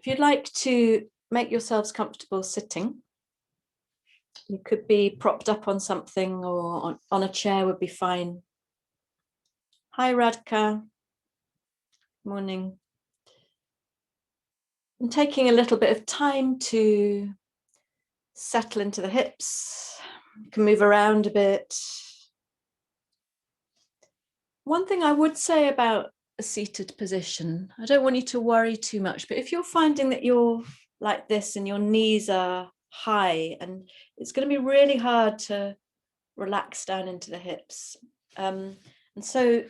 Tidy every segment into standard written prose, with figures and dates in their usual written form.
you'd like to make yourselves comfortable sitting, you could be propped up on something or on a chair would be fine. Hi, Radka. Morning. And taking a little bit of time to settle into the hips. You can move around a bit. One thing I would say about a seated position, I don't want you to worry too much, but if you're finding that you're like this and your knees are high and it's going to be really hard to relax down into the hips. And so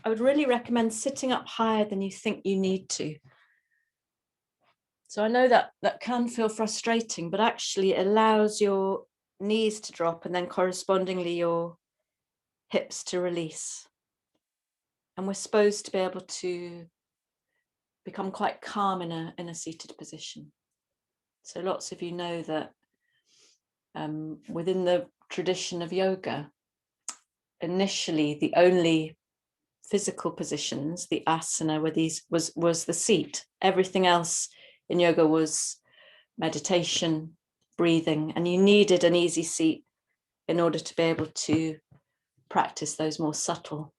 I would really recommend sitting up higher than you think you need to. So I know that can feel frustrating, but actually it allows your knees to drop and then correspondingly your hips to release. And we're supposed to be able to become quite calm in a seated position. So lots of you know that within the tradition of yoga, initially the only physical positions, the asana, were these was the seat. Everything else in yoga was meditation, breathing, and you needed an easy seat in order to be able to practice those more subtle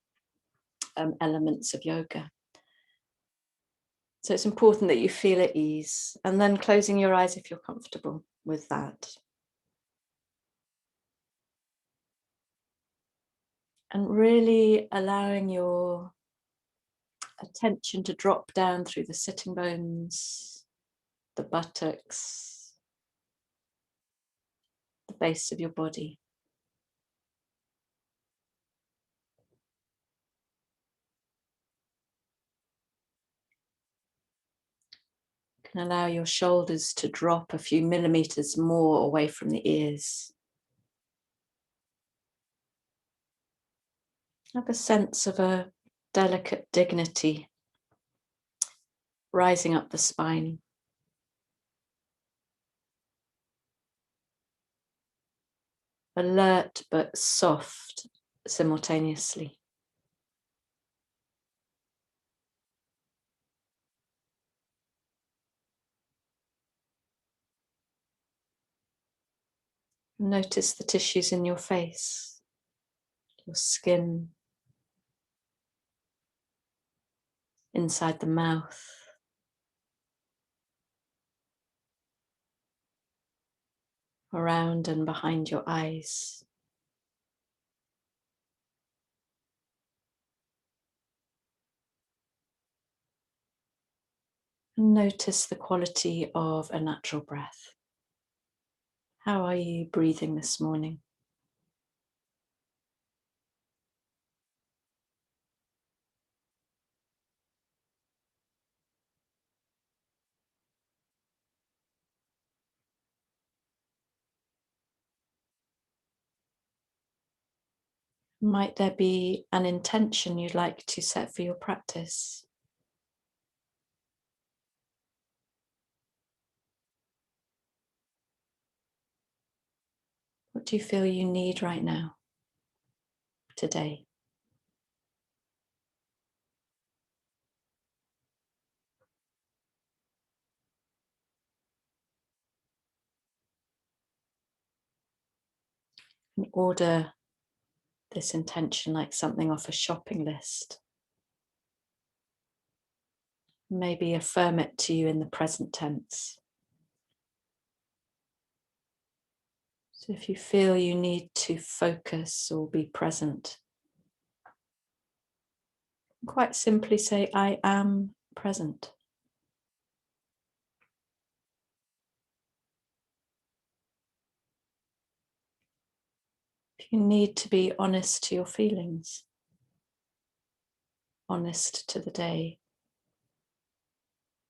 elements of yoga. So it's important that you feel at ease, and then closing your eyes if you're comfortable with that. And really allowing your attention to drop down through the sitting bones, the buttocks, the base of your body. You can allow your shoulders to drop a few millimeters more away from the ears. Have a sense of a delicate dignity rising up the spine. Alert but soft simultaneously. Notice the tissues in your face, your skin, inside the mouth. Around and behind your eyes. And notice the quality of a natural breath. How are you breathing this morning? Might there be an intention you'd like to set for your practice? What do you feel you need right now, today? And order this intention like something off a shopping list. Maybe affirm it to you in the present tense. So if you feel you need to focus or be present, quite simply say, I am present. If you need to be honest to your feelings, honest to the day,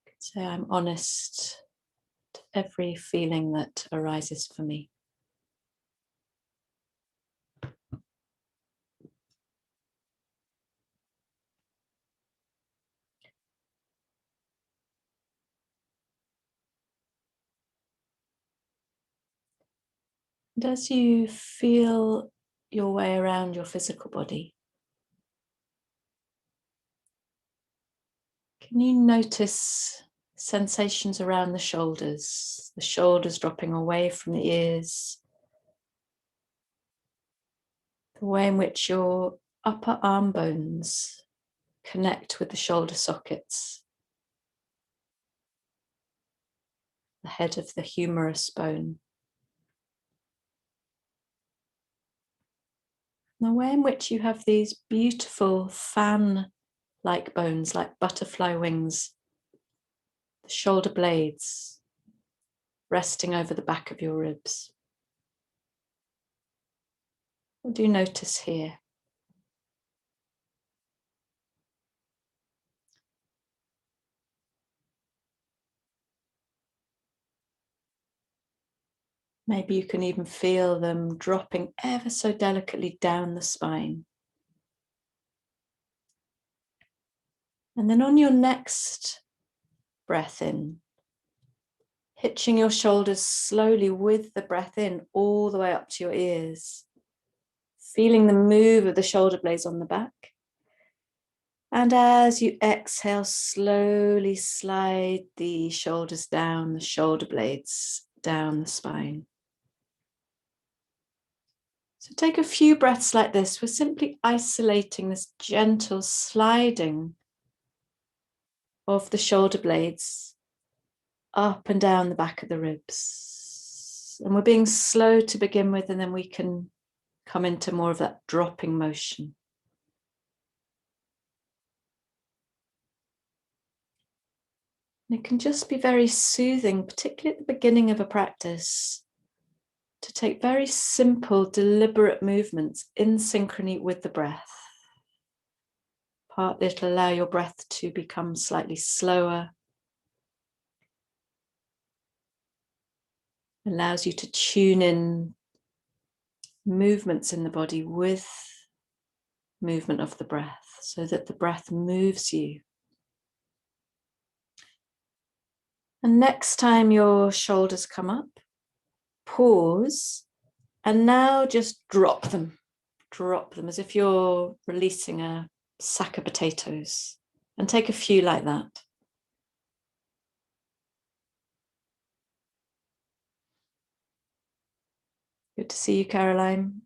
you could say, I'm honest to every feeling that arises for me. And as you feel your way around your physical body, can you notice sensations around the shoulders dropping away from the ears, the way in which your upper arm bones connect with the shoulder sockets, the head of the humerus bone, the way in which you have these beautiful fan-like bones, like butterfly wings, the shoulder blades resting over the back of your ribs. What do you notice here? Maybe you can even feel them dropping ever so delicately down the spine. And then on your next breath in, hitching your shoulders slowly with the breath in all the way up to your ears, feeling the move of the shoulder blades on the back. And as you exhale, slowly slide the shoulders down, the shoulder blades down the spine. So take a few breaths like this. We're simply isolating this gentle sliding of the shoulder blades up and down the back of the ribs. And we're being slow to begin with, and then we can come into more of that dropping motion. And it can just be very soothing, particularly at the beginning of a practice, to take very simple, deliberate movements in synchrony with the breath. Partly it'll allow your breath to become slightly slower, allows you to tune in movements in the body with movement of the breath, so that the breath moves you. And next time your shoulders come up, pause, and now just drop them as if you're releasing a sack of potatoes, and take a few like that. Good to see you, Caroline.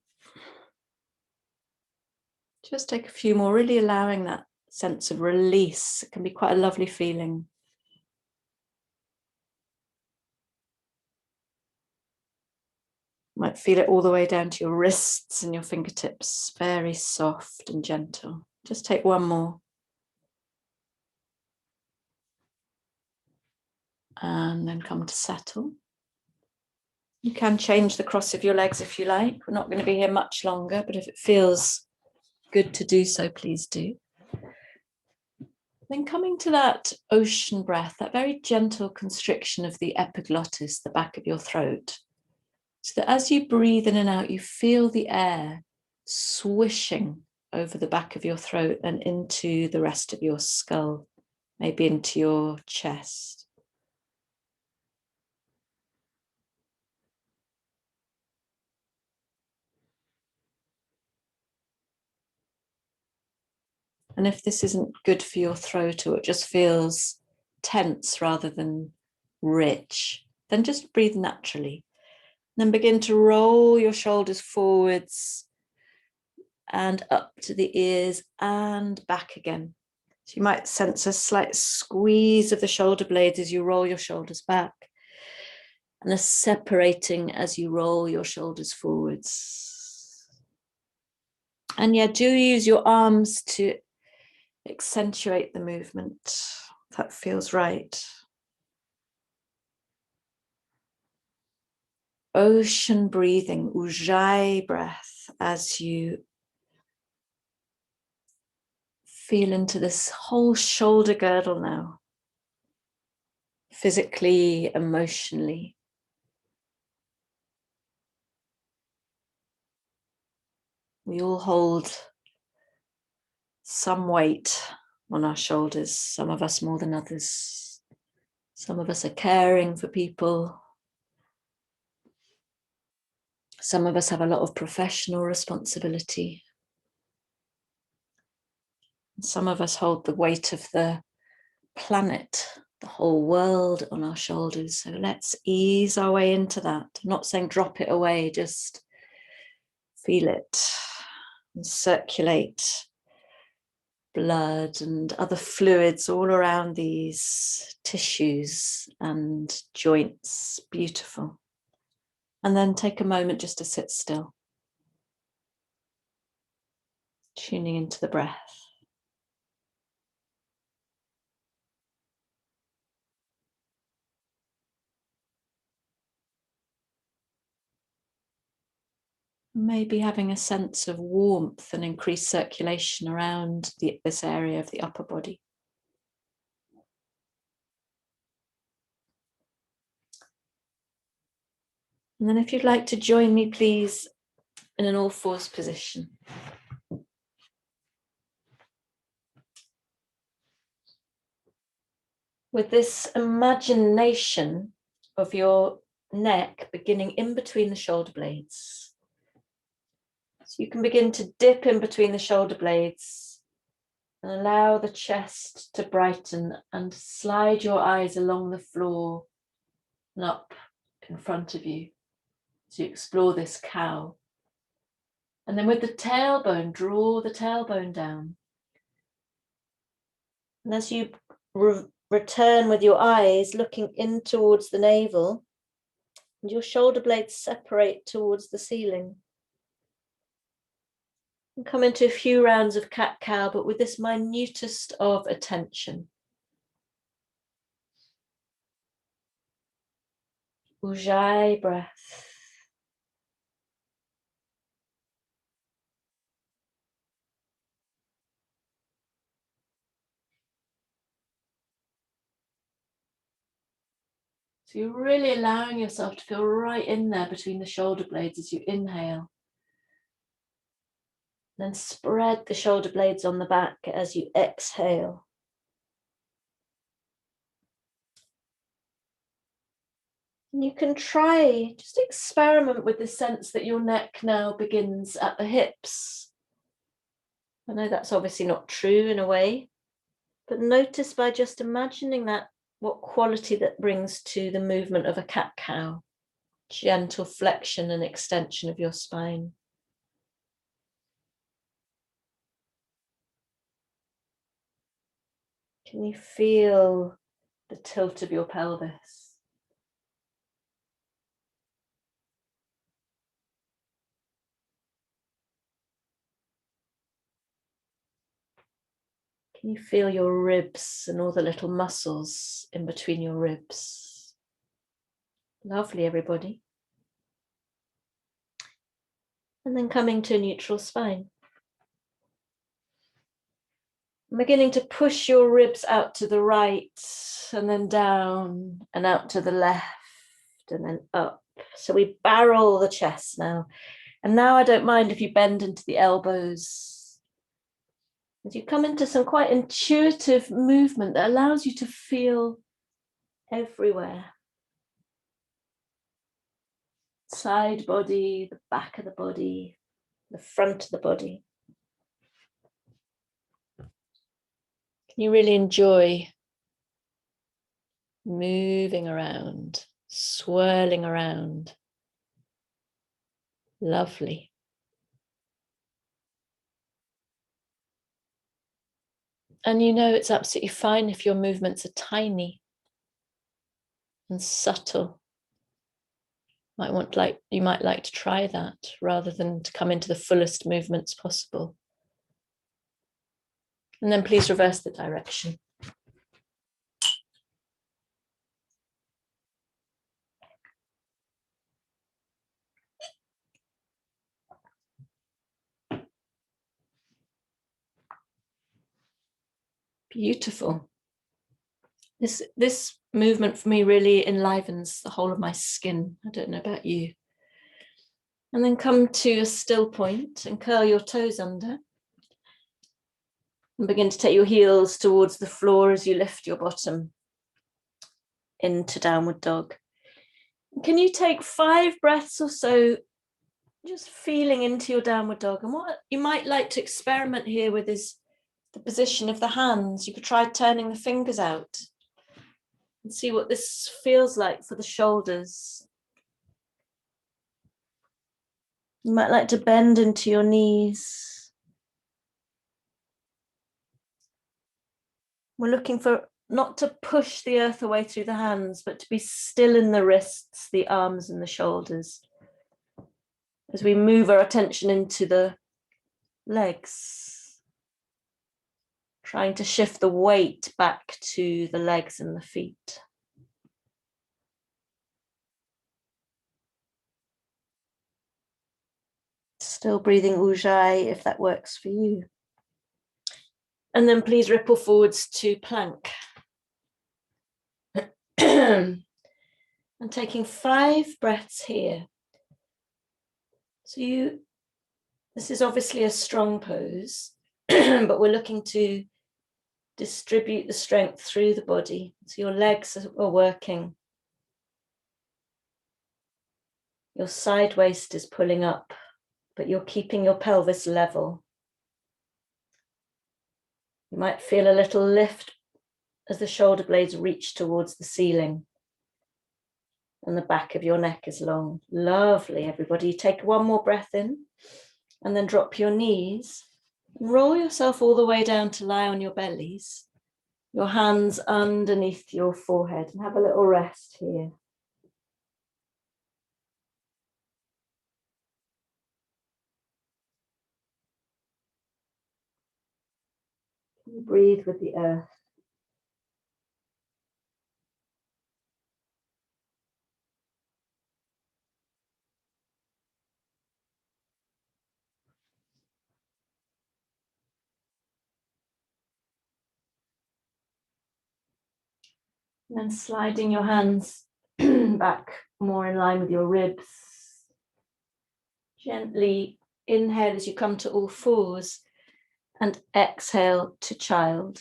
Just take a few more, really allowing that sense of release. It can be quite a lovely feeling. You might feel it all the way down to your wrists and your fingertips, very soft and gentle. Just take one more. And then come to settle. You can change the cross of your legs if you like. We're not going to be here much longer, but if it feels good to do so, please do. Then coming to that ocean breath, that very gentle constriction of the epiglottis, the back of your throat, so that as you breathe in and out, you feel the air swishing over the back of your throat and into the rest of your skull, maybe into your chest. And if this isn't good for your throat, or it just feels tense rather than rich, then just breathe naturally. Then begin to roll your shoulders forwards and up to the ears and back again. So you might sense a slight squeeze of the shoulder blades as you roll your shoulders back, and a separating as you roll your shoulders forwards. And yeah, do use your arms to accentuate the movement. That feels right. Ocean breathing, ujjayi breath, as you feel into this whole shoulder girdle now, physically, emotionally. We all hold some weight on our shoulders, some of us more than others. Some of us are caring for people. Some of us have a lot of professional responsibility. Some of us hold the weight of the planet, the whole world on our shoulders. So let's ease our way into that. I'm not saying drop it away, just feel it and circulate blood and other fluids all around these tissues and joints. Beautiful. And then take a moment just to sit still, tuning into the breath. Maybe having a sense of warmth and increased circulation around this area of the upper body. And then if you'd like to join me, please, in an all fours position. With this imagination of your neck beginning in between the shoulder blades. So you can begin to dip in between the shoulder blades and allow the chest to brighten and slide your eyes along the floor and up in front of you as you explore this cow. And then with the tailbone, draw the tailbone down. And as you return with your eyes looking in towards the navel, and your shoulder blades separate towards the ceiling. And come into a few rounds of cat-cow, but with this minutest of attention. Ujjayi breath. So you're really allowing yourself to feel right in there between the shoulder blades as you inhale. Then spread the shoulder blades on the back as you exhale. And you can try, just experiment with the sense that your neck now begins at the hips. I know that's obviously not true in a way, but notice by just imagining that, what quality that brings to the movement of a cat-cow. Gentle flexion and extension of your spine. Can you feel the tilt of your pelvis? Can you feel your ribs and all the little muscles in between your ribs? Lovely, everybody. And then coming to a neutral spine. Beginning to push your ribs out to the right and then down and out to the left and then up. So we barrel the chest now. And now I don't mind if you bend into the elbows. As you come into some quite intuitive movement that allows you to feel everywhere. Side body, the back of the body, the front of the body. Can you really enjoy moving around, swirling around? Lovely. And you know it's absolutely fine if your movements are tiny and subtle. You might like to try that rather than to come into the fullest movements possible. And then please reverse the direction. Beautiful. This movement for me really enlivens the whole of my skin. I don't know about you. And then come to a still point and curl your toes under. And begin to take your heels towards the floor as you lift your bottom into downward dog. Can you take 5 breaths or so, just feeling into your downward dog? And what you might like to experiment here with is the position of the hands. You could try turning the fingers out. And see what this feels like for the shoulders. You might like to bend into your knees. We're looking for not to push the earth away through the hands, but to be still in the wrists, the arms, and the shoulders. As we move our attention into the legs, trying to shift the weight back to the legs and the feet. Still breathing Ujjayi if that works for you. And then please ripple forwards to plank. And taking 5 breaths here. So this is obviously a strong pose, but we're looking to distribute the strength through the body. So your legs are working. Your side waist is pulling up, but you're keeping your pelvis level. You might feel a little lift as the shoulder blades reach towards the ceiling. And the back of your neck is long. Lovely, everybody. Take one more breath in and then drop your knees. And roll yourself all the way down to lie on your bellies. Your hands underneath your forehead, and have a little rest here. Breathe with the earth. And then sliding your hands back more in line with your ribs. Gently inhale as you come to all fours and exhale to child.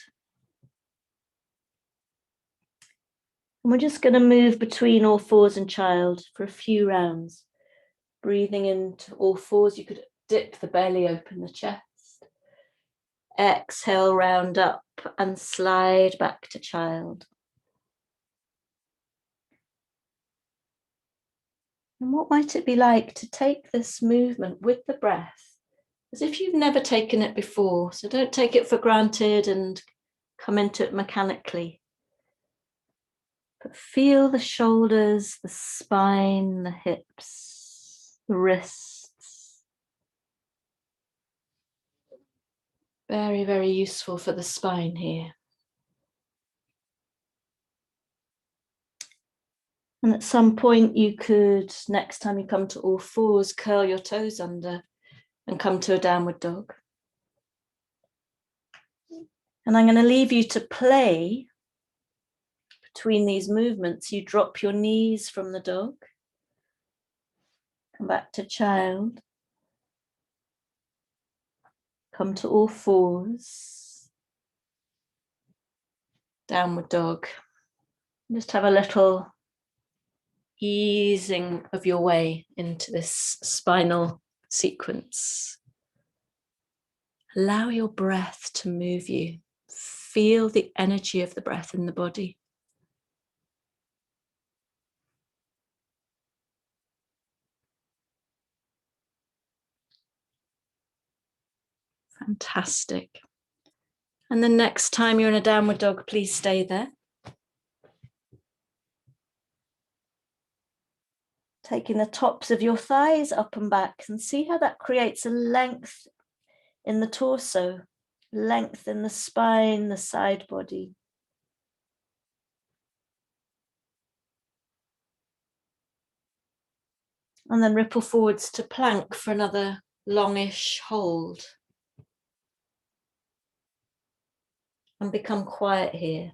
And we're just going to move between all fours and child for a few rounds. Breathing into all fours, you could dip the belly, open the chest. Exhale, round up and slide back to child. And what might it be like to take this movement with the breath as if you've never taken it before? So don't take it for granted and come into it mechanically. But feel the shoulders, the spine, the hips, the wrists. Very, very useful for the spine here. And at some point you could, next time you come to all fours, curl your toes under and come to a downward dog. And I'm going to leave you to play between these movements. You drop your knees from the dog. Come back to child. Come to all fours. Downward dog. Just have a little easing of your way into this spinal sequence. Allow your breath to move you. Feel the energy of the breath in the body. Fantastic. And the next time you're in a downward dog, please stay there. Taking the tops of your thighs up and back, and see how that creates a length in the torso, length in the spine, the side body. And then ripple forwards to plank for another longish hold. And become quiet here.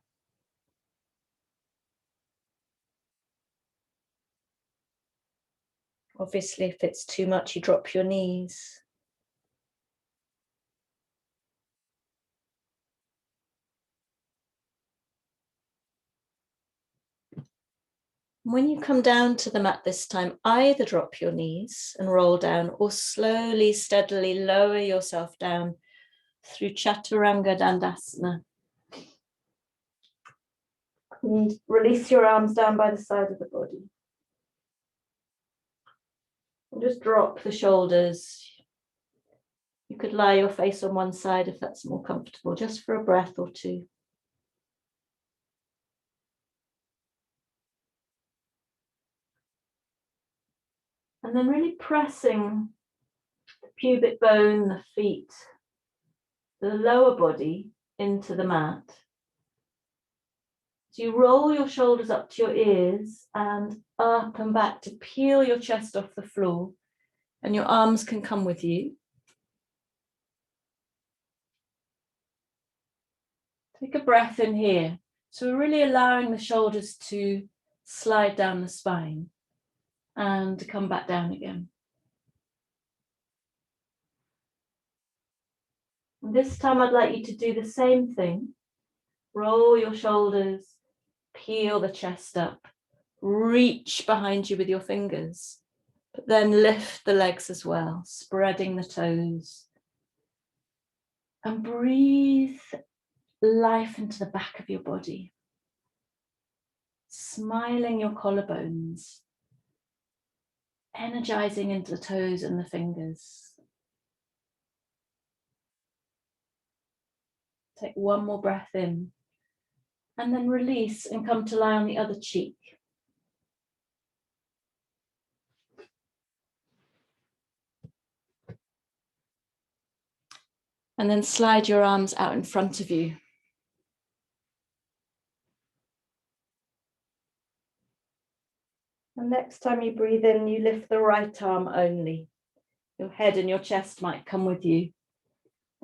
Obviously, if it's too much, you drop your knees. When you come down to the mat this time, either drop your knees and roll down, or slowly, steadily lower yourself down through Chaturanga Dandasana. And release your arms down by the side of the body. And just drop the shoulders. You could lie your face on one side if that's more comfortable, just for a breath or two. And then really pressing the pubic bone, the feet, the lower body into the mat. So you roll your shoulders up to your ears and up and back to peel your chest off the floor, and your arms can come with you. Take a breath in here. So we're really allowing the shoulders to slide down the spine and to come back down again. And this time I'd like you to do the same thing. Roll your shoulders, peel the chest up, reach behind you with your fingers, but then lift the legs as well, spreading the toes. And breathe life into the back of your body, smiling your collarbones, energizing into the toes and the fingers. Take one more breath in, and then release and come to lie on the other cheek. And then slide your arms out in front of you. And next time you breathe in, you lift the right arm only. Your head and your chest might come with you.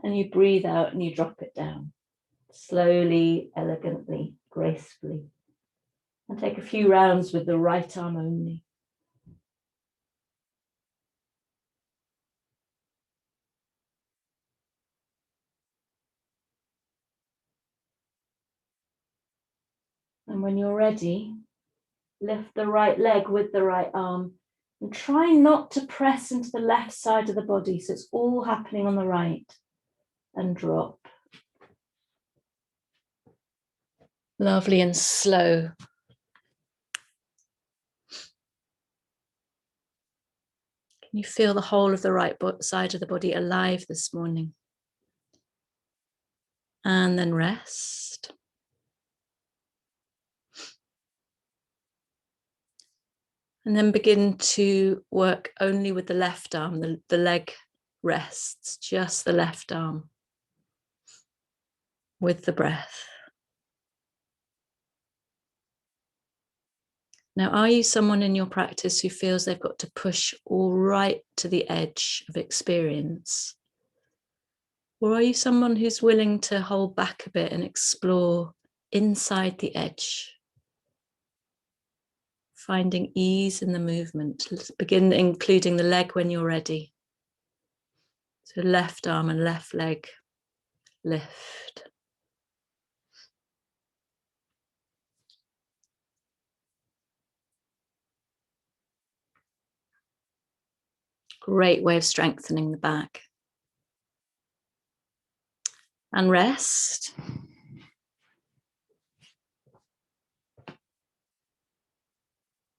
And you breathe out and you drop it down. Slowly, elegantly, gracefully. And take a few rounds with the right arm only. And when you're ready, lift the right leg with the right arm and try not to press into the left side of the body, so it's all happening on the right, and drop. Lovely and slow. Can you feel the whole of the right side of the body alive this morning? And then rest. And then begin to work only with the left arm. The leg rests, just the left arm with the breath. Now, are you someone in your practice who feels they've got to push all right to the edge of experience? Or are you someone who's willing to hold back a bit and explore inside the edge? Finding ease in the movement. Let's begin including the leg when you're ready. So left arm and left leg, lift. Great way of strengthening the back. And rest.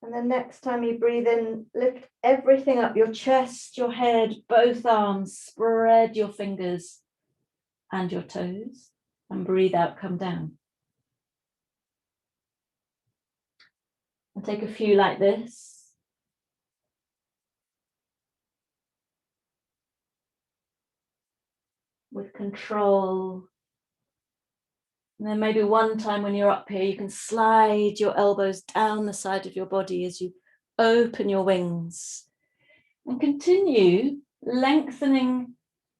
And then next time you breathe in, lift everything up, your chest, your head, both arms, spread your fingers and your toes, and breathe out, come down. And take a few like this. With control. And then maybe one time when you're up here, you can slide your elbows down the side of your body as you open your wings. And continue lengthening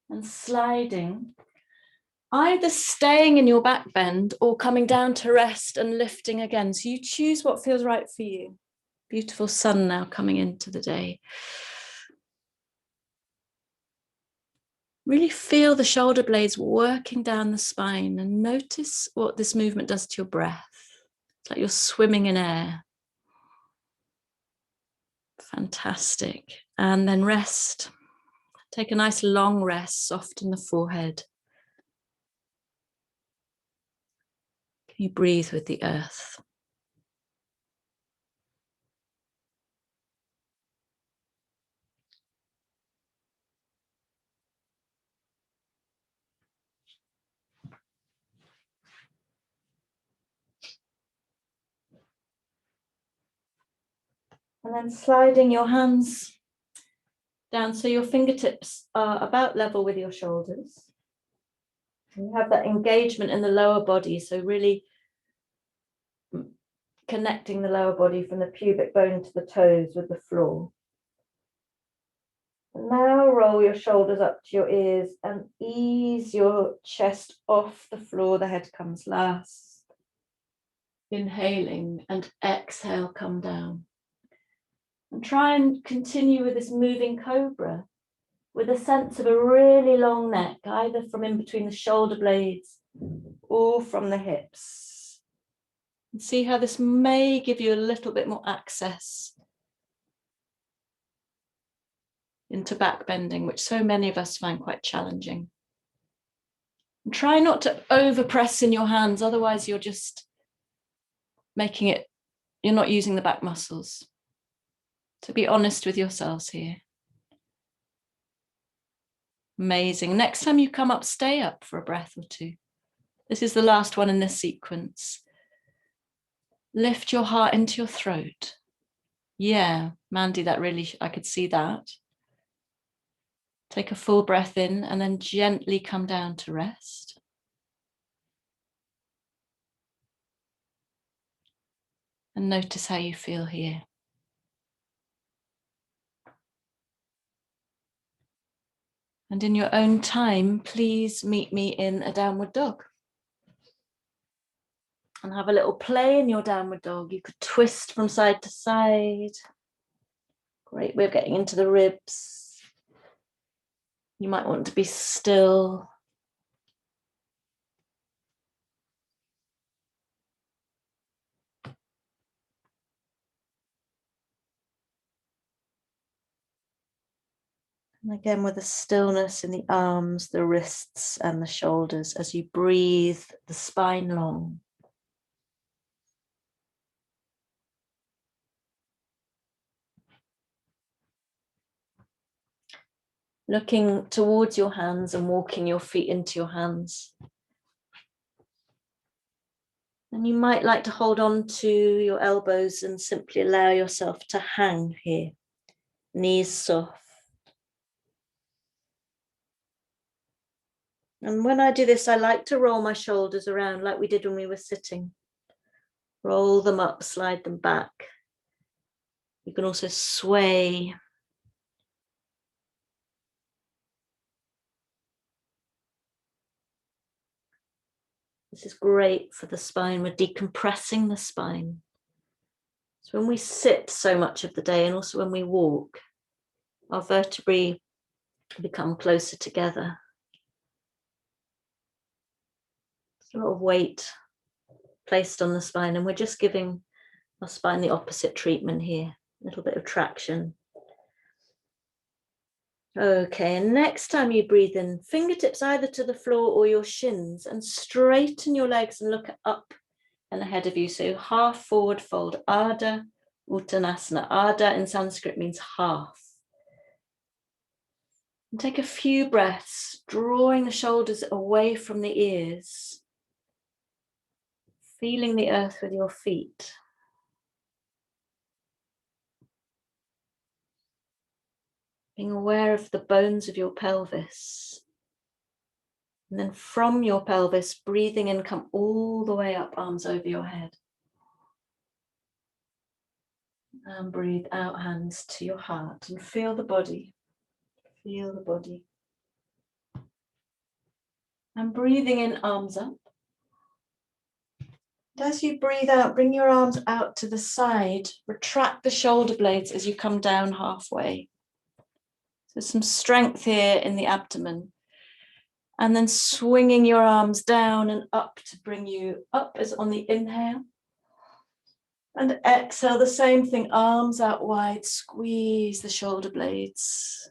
and sliding, either staying in your back bend or coming down to rest and lifting again. So you choose what feels right for you. Beautiful sun now coming into the day. Really feel the shoulder blades working down the spine and notice what this movement does to your breath. It's like you're swimming in air. Fantastic. And then rest. Take a nice long rest, soften the forehead. Can you breathe with the earth? And then sliding your hands down so your fingertips are about level with your shoulders. And you have that engagement in the lower body, so really connecting the lower body from the pubic bone to the toes with the floor. And now roll your shoulders up to your ears and ease your chest off the floor. The head comes last. Inhaling and exhale, come down. And try and continue with this moving cobra with a sense of a really long neck, either from in between the shoulder blades or from the hips. And see how this may give you a little bit more access into back bending, which so many of us find quite challenging. And try not to overpress in your hands, otherwise you're just making it, you're not using the back muscles. So be honest with yourselves here. Amazing. Next time you come up, stay up for a breath or two. This is the last one in this sequence. Lift your heart into your throat. Yeah, Mandy, that really, I could see that. Take a full breath in and then gently come down to rest. And notice how you feel here. And in your own time, please meet me in a downward dog. And have a little play in your downward dog. You could twist from side to side. Great, we're getting into the ribs. You might want to be still. And again, with a stillness in the arms, the wrists and the shoulders as you breathe the spine long. Looking towards your hands and walking your feet into your hands. And you might like to hold on to your elbows and simply allow yourself to hang here. Knees soft. And when I do this, I like to roll my shoulders around like we did when we were sitting. Roll them up, slide them back. You can also sway. This is great for the spine. We're decompressing the spine. So when we sit so much of the day and also when we walk, our vertebrae become closer together. There's a lot of weight placed on the spine, and we're just giving our spine the opposite treatment here. A little bit of traction. Okay, and next time you breathe in, fingertips either to the floor or your shins, and straighten your legs and look up and ahead of you. So half forward fold, Ardha Uttanasana. Ardha in Sanskrit means half. And take a few breaths, drawing the shoulders away from the ears, feeling the earth with your feet. Being aware of the bones of your pelvis. And then from your pelvis, breathing in, come all the way up, arms over your head. And breathe out, hands to your heart, and feel the body. Feel the body. And breathing in, arms up. And as you breathe out, bring your arms out to the side. Retract the shoulder blades as you come down halfway. So some strength here in the abdomen. And then swinging your arms down and up to bring you up as on the inhale. And exhale, the same thing, arms out wide, squeeze the shoulder blades.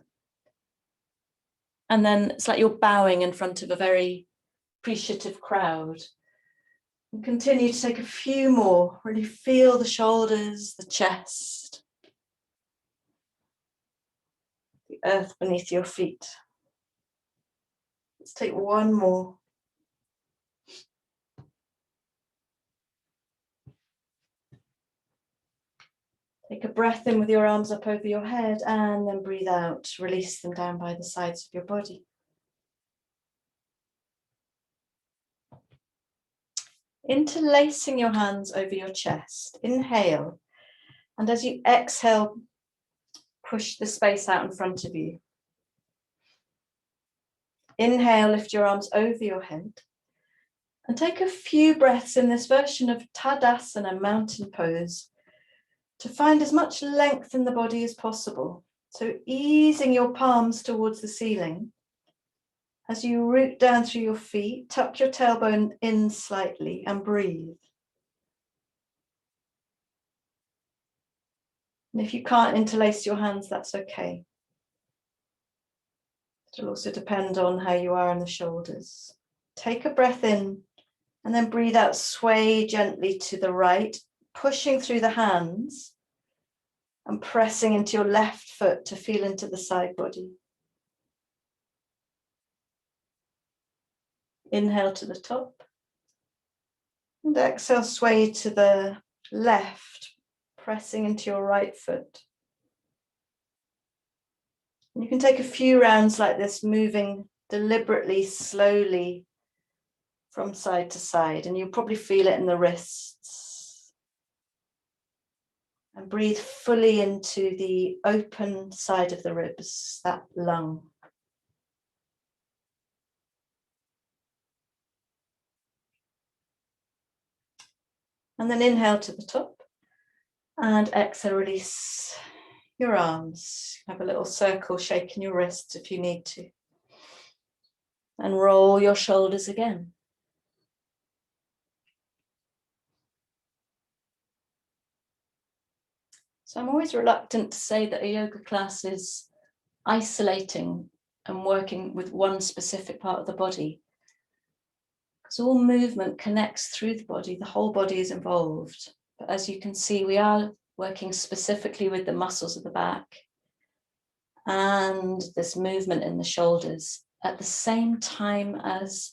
And then it's like you're bowing in front of a very appreciative crowd. And continue to take a few more. Really feel the shoulders, the chest, the earth beneath your feet. Let's take one more. Take a breath in with your arms up over your head and then breathe out. Release them down by the sides of your body. Interlacing your hands over your chest. Inhale. And as you exhale, push the space out in front of you. Inhale, lift your arms over your head. And take a few breaths in this version of Tadasana, mountain pose, to find as much length in the body as possible. So easing your palms towards the ceiling. As you root down through your feet, tuck your tailbone in slightly and breathe. And if you can't interlace your hands, that's okay. It'll also depend on how you are in the shoulders. Take a breath in and then breathe out, sway gently to the right, pushing through the hands and pressing into your left foot to feel into the side body. Inhale to the top and exhale, sway to the left, pressing into your right foot. And you can take a few rounds like this, moving deliberately, slowly from side to side, and you'll probably feel it in the wrists. And breathe fully into the open side of the ribs, that lung. And then inhale to the top and exhale, release your arms. Have a little circle, shaking your wrists if you need to. And roll your shoulders again. So I'm always reluctant to say that a yoga class is isolating and working with one specific part of the body, because all movement connects through the body, the whole body is involved. But as you can see, we are working specifically with the muscles of the back and this movement in the shoulders at the same time as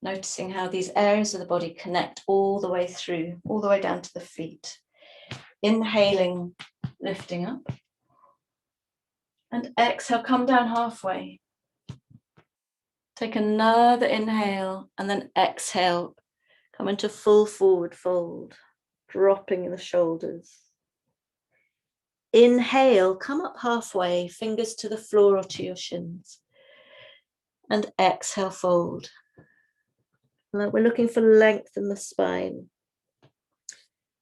noticing how these areas of the body connect all the way through, all the way down to the feet. Inhaling, lifting up. And exhale, come down halfway. Take another inhale and then exhale, come into full forward fold, dropping the shoulders. Inhale, come up halfway, fingers to the floor or to your shins. And exhale, fold. We're looking for length in the spine.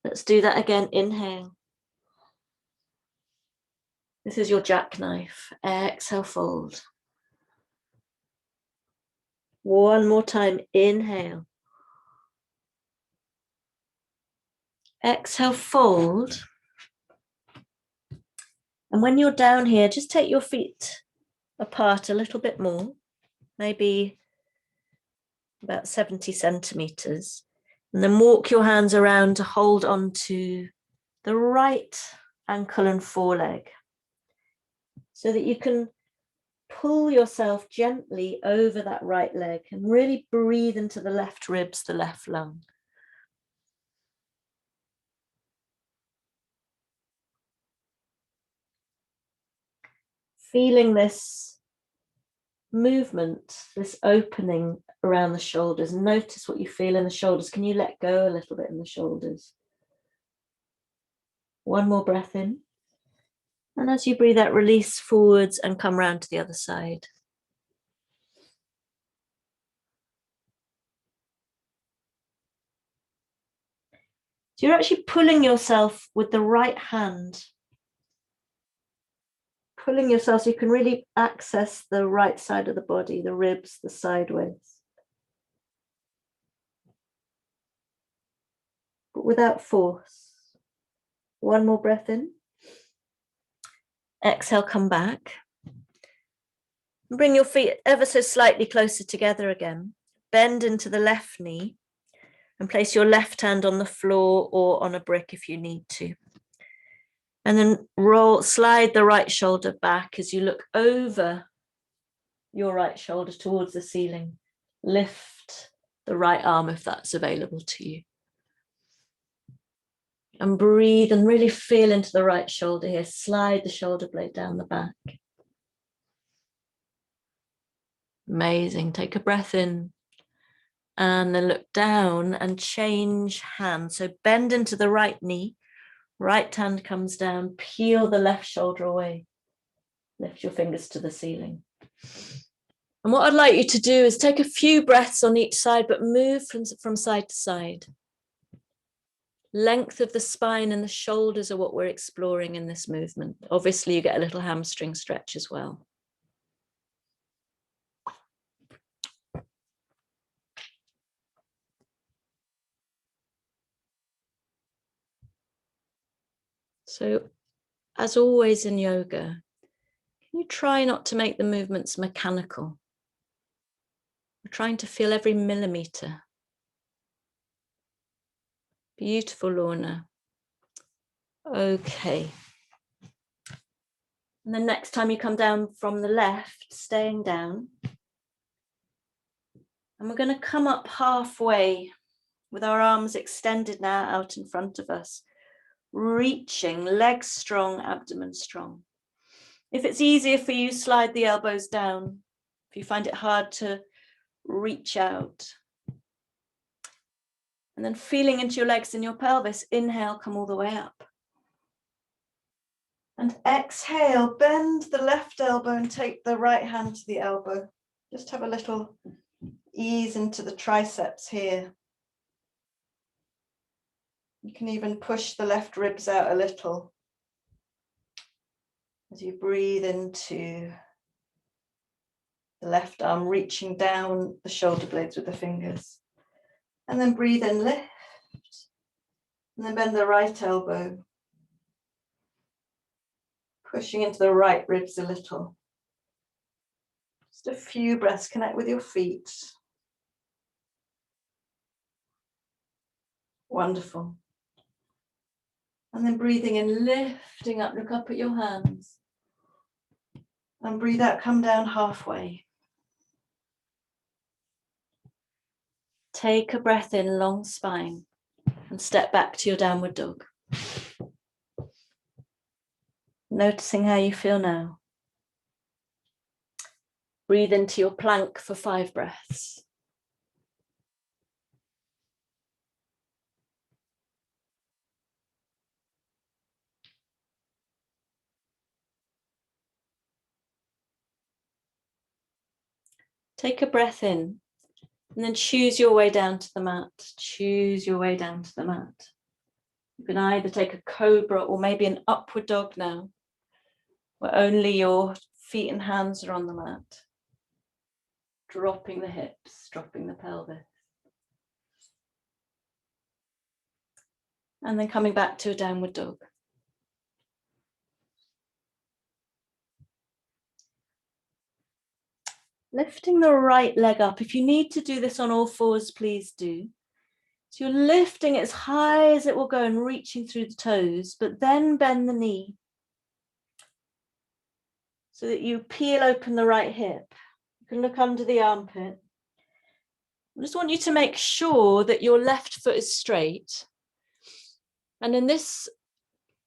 Let's do that again. Inhale. This is your jackknife. Exhale, fold. One more time. Inhale. Exhale, fold. And when you're down here, just take your feet apart a little bit more, maybe about 70 centimeters, and then walk your hands around to hold on to the right ankle and foreleg so that you can pull yourself gently over that right leg and really breathe into the left ribs, the left lung. Feeling this movement, this opening around the shoulders. Notice what you feel in the shoulders. Can you let go a little bit in the shoulders? One more breath in. And as you breathe out, release forwards and come round to the other side. So you're actually pulling yourself with the right hand. Pulling yourself so you can really access the right side of the body, the ribs, the sideways. But without force. One more breath in. Exhale, come back. Bring your feet ever so slightly closer together again. Bend into the left knee and place your left hand on the floor or on a brick if you need to. And then slide the right shoulder back as you look over your right shoulder towards the ceiling. Lift the right arm if that's available to you. And breathe and really feel into the right shoulder here. Slide the shoulder blade down the back. Amazing. Take a breath in. And then look down and change hands. So bend into the right knee. Right hand comes down. Peel the left shoulder away. Lift your fingers to the ceiling. And what I'd like you to do is take a few breaths on each side, but move from side to side. Length of the spine and the shoulders are what we're exploring in this movement. Obviously, you get a little hamstring stretch as well. So, as always in yoga, can you try not to make the movements mechanical? We're trying to feel every millimeter. Beautiful, Lorna. Okay. And then next time you come down from the left, staying down. And we're going to come up halfway with our arms extended now out in front of us, reaching, legs strong, abdomen strong. If it's easier for you, slide the elbows down. If you find it hard to reach out. And then feeling into your legs and your pelvis, inhale, come all the way up. And exhale, bend the left elbow and take the right hand to the elbow. Just have a little ease into the triceps here. You can even push the left ribs out a little as you breathe into the left arm, reaching down the shoulder blades with the fingers. And then breathe in, lift. And then bend the right elbow. Pushing into the right ribs a little. Just a few breaths, connect with your feet. Wonderful. And then breathing in, lifting up, look up at your hands. And breathe out, come down halfway. Take a breath in, long spine, and step back to your downward dog. Noticing how you feel now. Breathe into your plank for 5 breaths. Take a breath in, and then choose your way down to the mat. Choose your way down to the mat. You can either take a cobra or maybe an upward dog now, where only your feet and hands are on the mat. Dropping the hips, dropping the pelvis. And then coming back to a downward dog. Lifting the right leg up. If you need to do this on all fours, please do. So you're lifting as high as it will go and reaching through the toes, but then bend the knee so that you peel open the right hip. You can look under the armpit. I just want you to make sure that your left foot is straight. And in this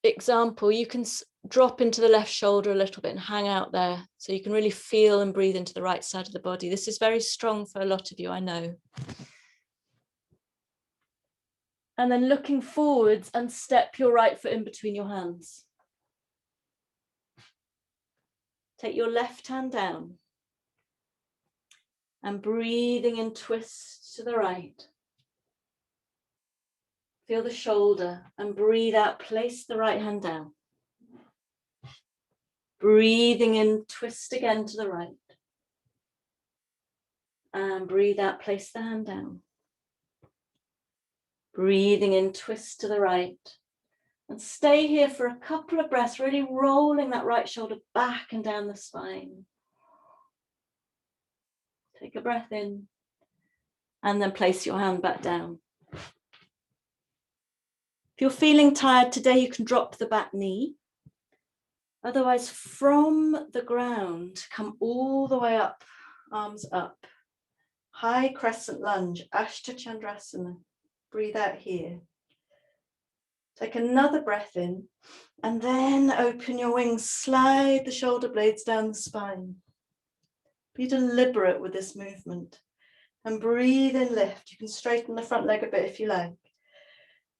example, you can drop into the left shoulder a little bit and hang out there so you can really feel and breathe into the right side of the body. This is very strong for a lot of you, I know. And then looking forwards and step your right foot in between your hands. Take your left hand down and breathing in, twist to the right. Feel the shoulder and breathe out, place the right hand down. Breathing in, twist again to the right. And breathe out, place the hand down. Breathing in, twist to the right. And stay here for a couple of breaths, really rolling that right shoulder back and down the spine. Take a breath in. And then place your hand back down. If you're feeling tired today, you can drop the back knee. Otherwise, from the ground, come all the way up, arms up. High crescent lunge, Ashta Chandrasana. Breathe out here. Take another breath in, and then open your wings, slide the shoulder blades down the spine. Be deliberate with this movement. And breathe in, lift. You can straighten the front leg a bit if you like.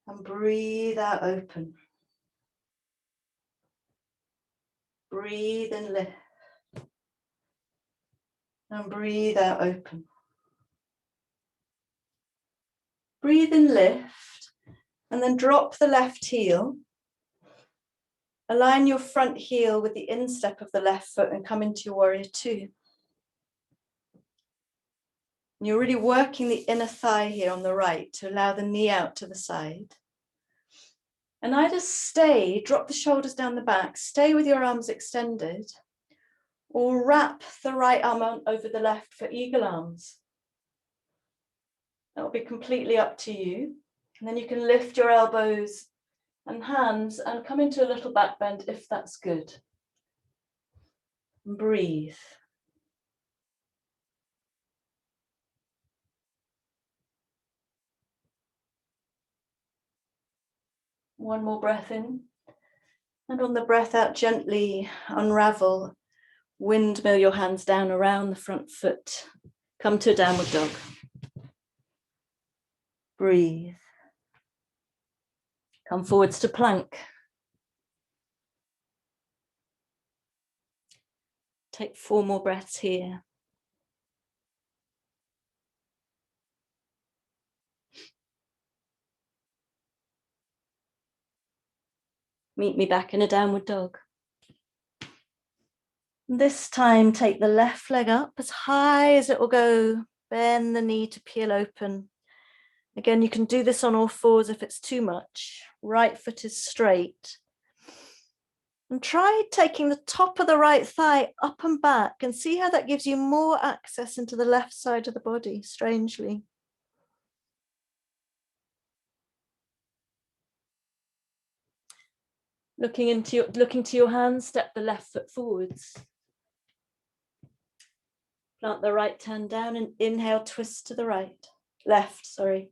And breathe out, open. Breathe in, lift. And breathe out, open. Breathe in, lift. And then drop the left heel. Align your front heel with the instep of the left foot and come into your warrior two. You're really working the inner thigh here on the right to allow the knee out to the side. And either stay, drop the shoulders down the back, stay with your arms extended, or wrap the right arm on over the left for eagle arms. That will be completely up to you. And then you can lift your elbows and hands and come into a little back bend if that's good. And breathe. One more breath in. And on the breath out, gently unravel, windmill your hands down around the front foot. Come to a downward dog. Breathe. Come forwards to plank. Take 4 more breaths here. Meet me back in a downward dog. This time, take the left leg up as high as it will go. Bend the knee to peel open. Again, you can do this on all fours if it's too much. Right foot is straight. And try taking the top of the right thigh up and back and see how that gives you more access into the left side of the body, strangely. Looking to your hands, step the left foot forwards. Plant the right hand down and inhale, twist to the right. Left, sorry.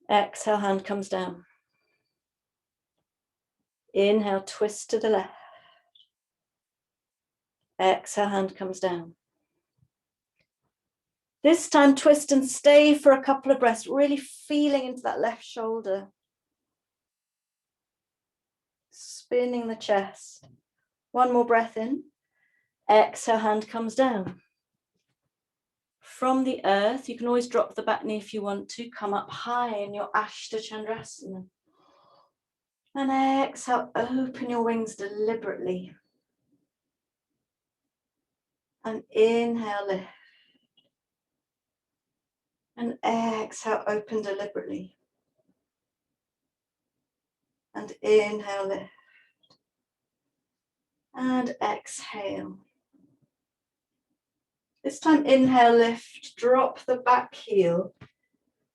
Exhale, hand comes down. Inhale, twist to the left. Exhale, hand comes down. This time, twist and stay for a couple of breaths, really feeling into that left shoulder. Spinning the chest. One more breath in. Exhale, hand comes down. From the earth, you can always drop the back knee if you want to. Come up high in your Ashta Chandrasana. And exhale, open your wings deliberately. And inhale, lift. And exhale, open deliberately. And inhale, lift. And exhale. This time, inhale, lift, drop the back heel.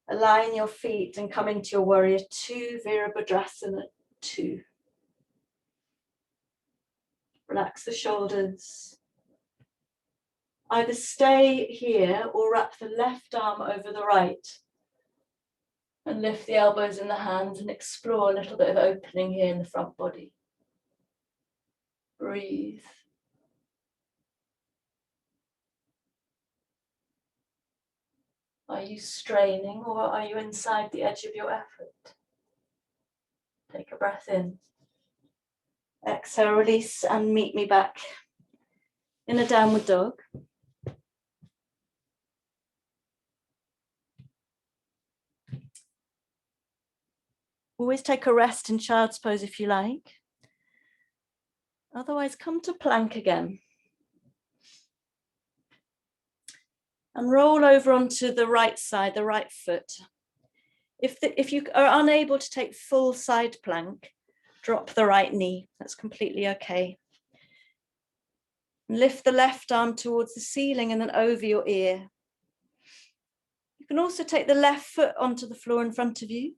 Align your feet and come into your warrior two, Virabhadrasana 2. Relax the shoulders. Either stay here or wrap the left arm over the right. And lift the elbows in the hands and explore a little bit of opening here in the front body. Breathe. Are you straining or are you inside the edge of your effort? Take a breath in. Exhale, release and meet me back in a downward dog. Always take a rest in child's pose if you like. Otherwise, come to plank again. And roll over onto the right side, the right foot. If you are unable to take full side plank, drop the right knee. That's completely okay. Lift the left arm towards the ceiling and then over your ear. You can also take the left foot onto the floor in front of you.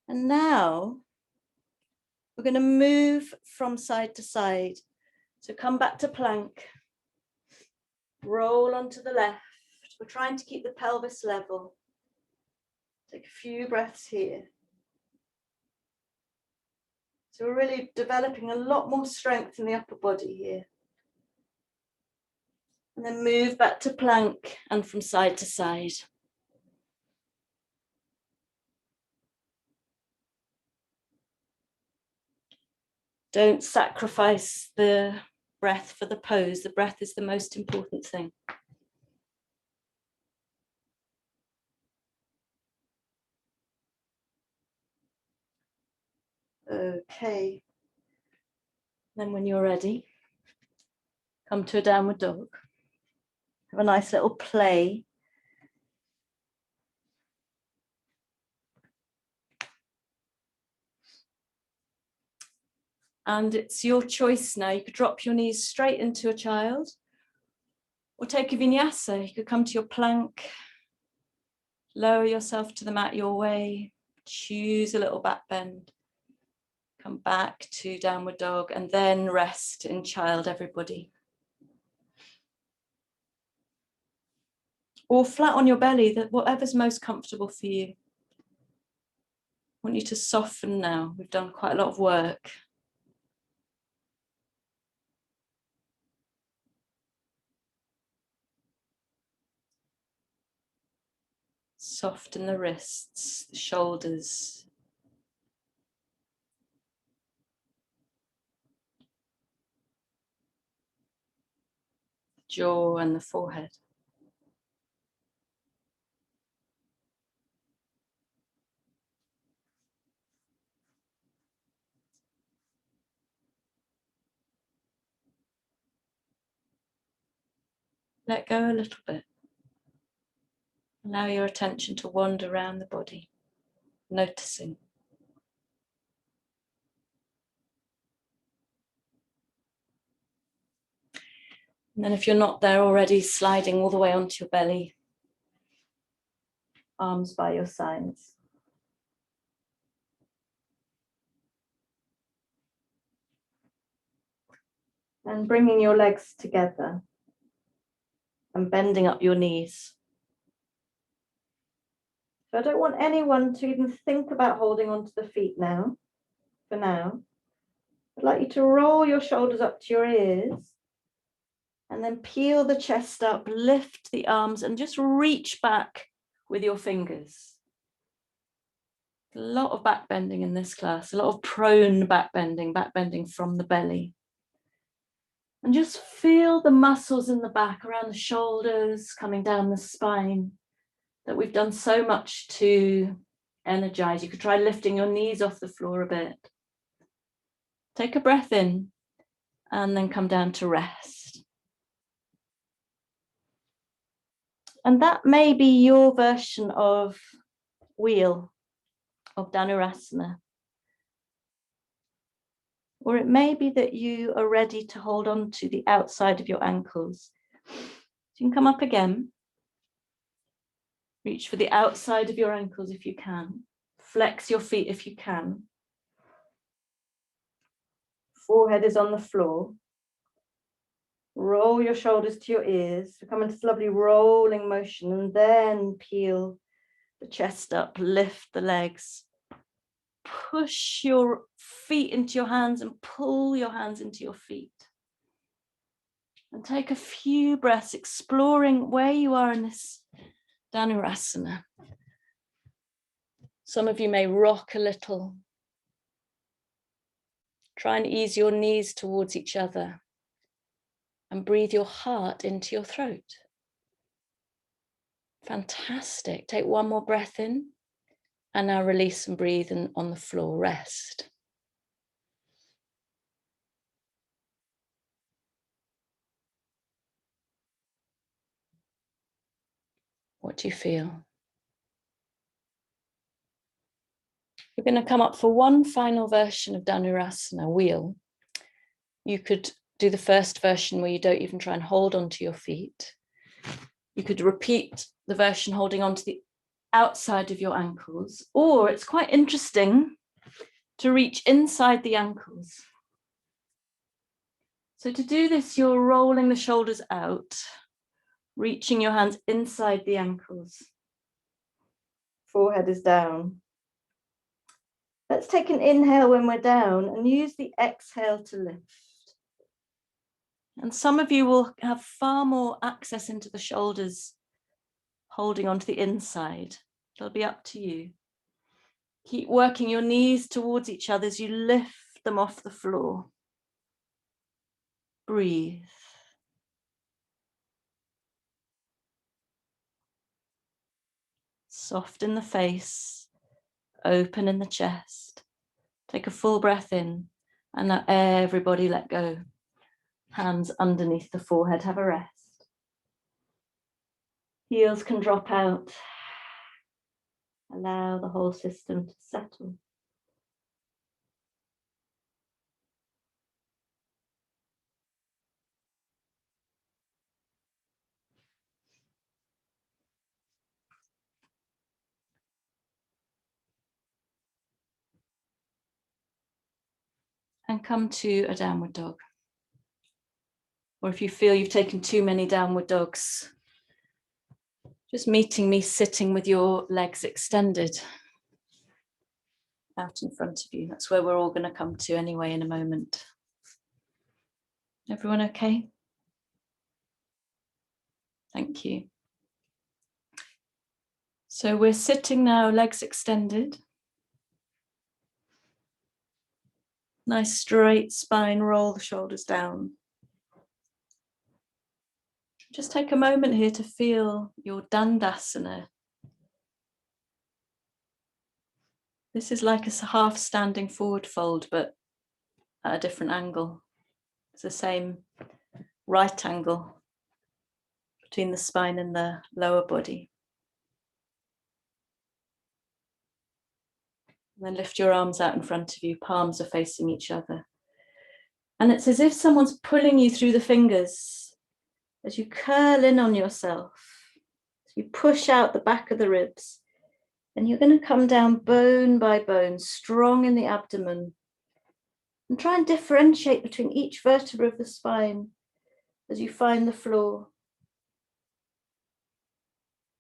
And now we're going to move from side to side. So come back to plank. Roll onto the left. We're trying to keep the pelvis level. Take a few breaths here. So we're really developing a lot more strength in the upper body here. And then move back to plank and from side to side. Don't sacrifice the breath for the pose. The breath is the most important thing. Okay. Then when you're ready, come to a downward dog. Have a nice little play. And it's your choice now. You could drop your knees straight into a child or take a vinyasa. You could come to your plank, lower yourself to the mat your way, choose a little back bend, come back to downward dog, and then rest in child, everybody. Or flat on your belly, whatever's most comfortable for you. I want you to soften now. We've done quite a lot of work. Soften the wrists, the shoulders. The jaw and the forehead. Let go a little bit. Allow your attention to wander around the body, noticing. And then if you're not there already, sliding all the way onto your belly, arms by your sides. And bringing your legs together and bending up your knees. So I don't want anyone to even think about holding onto the feet now, for now. I'd like you to roll your shoulders up to your ears and then peel the chest up, lift the arms and just reach back with your fingers. A lot of back bending in this class, a lot of prone back bending from the belly. And just feel the muscles in the back, around the shoulders, coming down the spine, that we've done so much to energize. You could try lifting your knees off the floor a bit. Take a breath in and then come down to rest. And that may be your version of wheel, of Dhanurasana. Or it may be that you are ready to hold on to the outside of your ankles. So you can come up again. Reach for the outside of your ankles if you can. Flex your feet if you can. Forehead is on the floor. Roll your shoulders to your ears. So come into this lovely rolling motion and then peel the chest up, lift the legs. Push your feet into your hands and pull your hands into your feet. And take a few breaths exploring where you are in this Dhanurasana. Some of you may rock a little. Try and ease your knees towards each other and breathe your heart into your throat. Fantastic. Take one more breath in and now release and breathe on the floor. Rest. What do you feel? You're going to come up for one final version of Dhanurasana, wheel. You could do the first version where you don't even try and hold onto your feet. You could repeat the version holding onto the outside of your ankles, or it's quite interesting to reach inside the ankles. So to do this, you're rolling the shoulders out, reaching your hands inside the ankles. Forehead is down. Let's take an inhale when we're down and use the exhale to lift. And some of you will have far more access into the shoulders, holding onto the inside. It'll be up to you. Keep working your knees towards each other as you lift them off the floor. Breathe. Soft in the face, open in the chest. Take a full breath in, and now everybody let go. Hands underneath the forehead, have a rest. Heels can drop out. Allow the whole system to settle. And come to a downward dog. Or if you feel you've taken too many downward dogs, just meeting me sitting with your legs extended out in front of you. That's where we're all going to come to anyway in a moment. Everyone okay? Thank you. So we're sitting now, legs extended. Nice straight spine, roll the shoulders down. Just take a moment here to feel your Tadasana. This is like a half standing forward fold, but at a different angle. It's the same right angle between the spine and the lower body. And then lift your arms out in front of you, palms are facing each other. And it's as if someone's pulling you through the fingers as you curl in on yourself. So you push out the back of the ribs, and you're going to come down bone by bone, strong in the abdomen, and try and differentiate between each vertebra of the spine as you find the floor.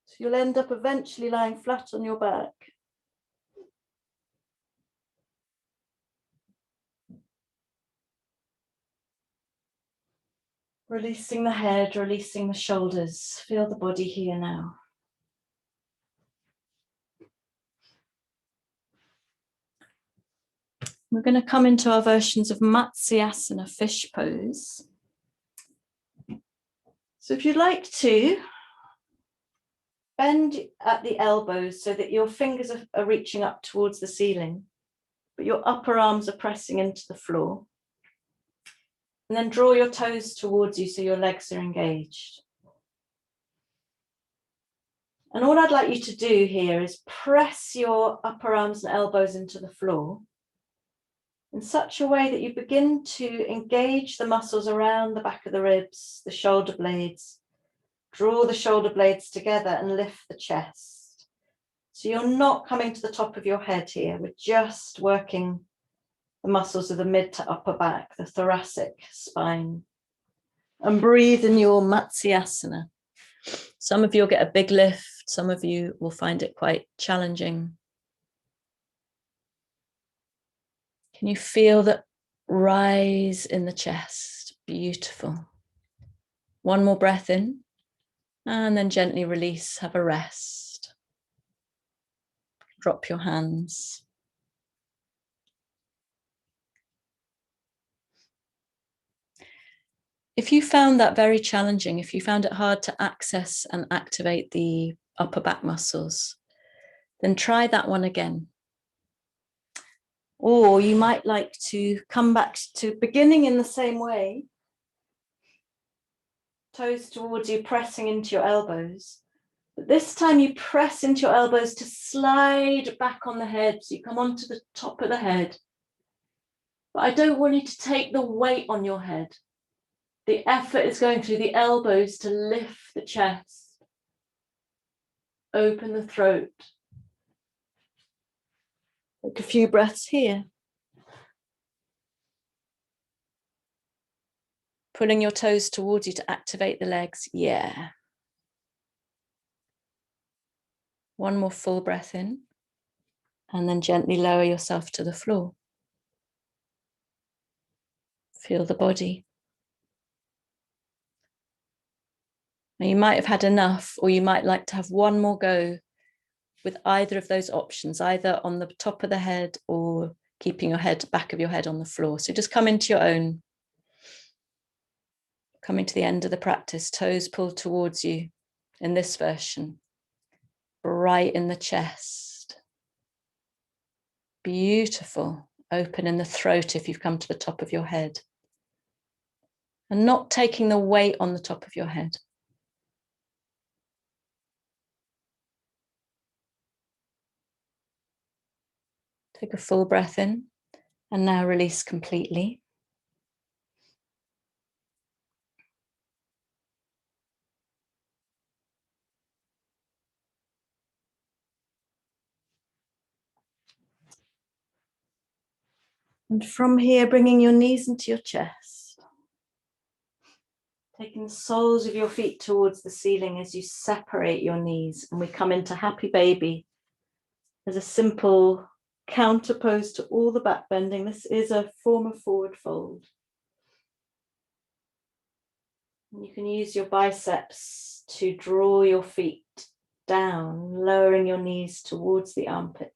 So you'll end up eventually lying flat on your back. Releasing the head, releasing the shoulders. Feel the body here now. We're going to come into our versions of Matsyasana, fish pose. So if you'd like to, bend at the elbows so that your fingers are reaching up towards the ceiling, but your upper arms are pressing into the floor. And then draw your toes towards you so your legs are engaged. And all I'd like you to do here is press your upper arms and elbows into the floor in such a way that you begin to engage the muscles around the back of the ribs, the shoulder blades. Draw the shoulder blades together and lift the chest. So you're not coming to the top of your head here. We're just working the muscles of the mid to upper back, the thoracic spine. And breathe in your Matsyasana. Some of you will get a big lift. Some of you will find it quite challenging. Can you feel that rise in the chest? Beautiful. One more breath in, and then gently release, have a rest. Drop your hands. If you found that very challenging, if you found it hard to access and activate the upper back muscles, then try that one again. Or you might like to come back to beginning in the same way. Toes towards you, pressing into your elbows. But this time you press into your elbows to slide back on the head. So you come onto the top of the head. But I don't want you to take the weight on your head. The effort is going through the elbows to lift the chest. Open the throat. Take a few breaths here. Pulling your toes towards you to activate the legs. Yeah. One more full breath in. And then gently lower yourself to the floor. Feel the body. Now you might have had enough, or you might like to have one more go with either of those options, either on the top of the head or keeping your head, back of your head on the floor. So just come into your own. Coming to the end of the practice, toes pulled towards you in this version, right in the chest. Beautiful. Open in the throat if you've come to the top of your head. And not taking the weight on the top of your head. Take a full breath in and now release completely. And from here, bringing your knees into your chest. Taking the soles of your feet towards the ceiling as you separate your knees, and we come into happy baby as a simple counterpose to all the back bending. This is a form of forward fold. And you can use your biceps to draw your feet down, lowering your knees towards the armpits.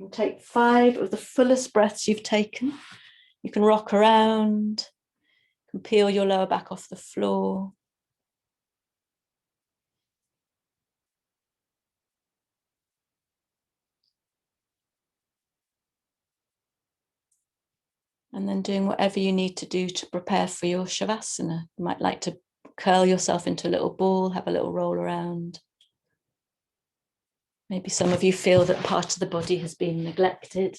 And take 5 of the fullest breaths you've taken. You can rock around, you can peel your lower back off the floor. And then doing whatever you need to do to prepare for your Shavasana. You might like to curl yourself into a little ball, have a little roll around. Maybe some of you feel that part of the body has been neglected.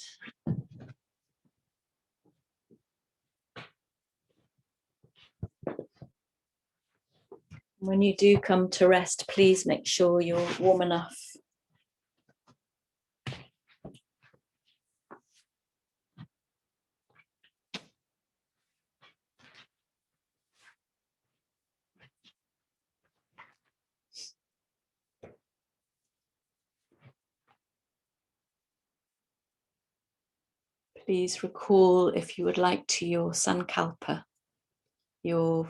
When you do come to rest, please make sure you're warm enough. Please recall, if you would like to, your Sankalpa, your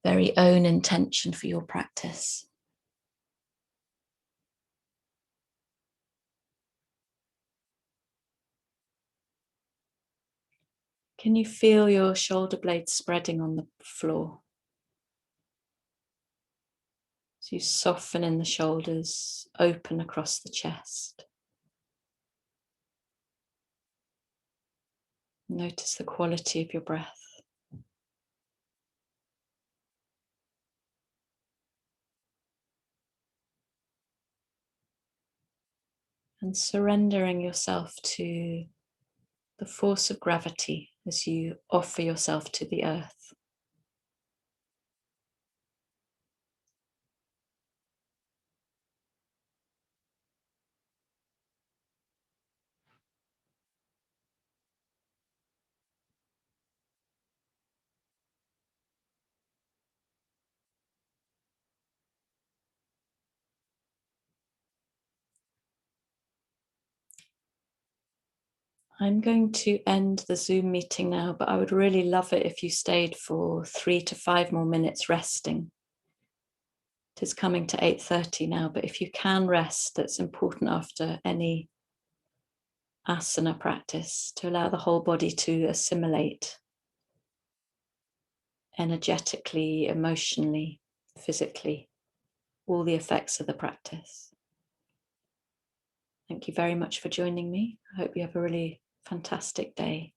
very own intention for your practice. Can you feel your shoulder blades spreading on the floor? So you soften in the shoulders, open across the chest. Notice the quality of your breath. And surrendering yourself to the force of gravity as you offer yourself to the earth. I'm going to end the Zoom meeting now, but I would really love it if you stayed for 3 to 5 more minutes resting. It is coming to 8:30 now, but if you can rest, that's important after any asana practice, to allow the whole body to assimilate energetically, emotionally, physically, all the effects of the practice. Thank you very much for joining me. I hope you have a really fantastic day.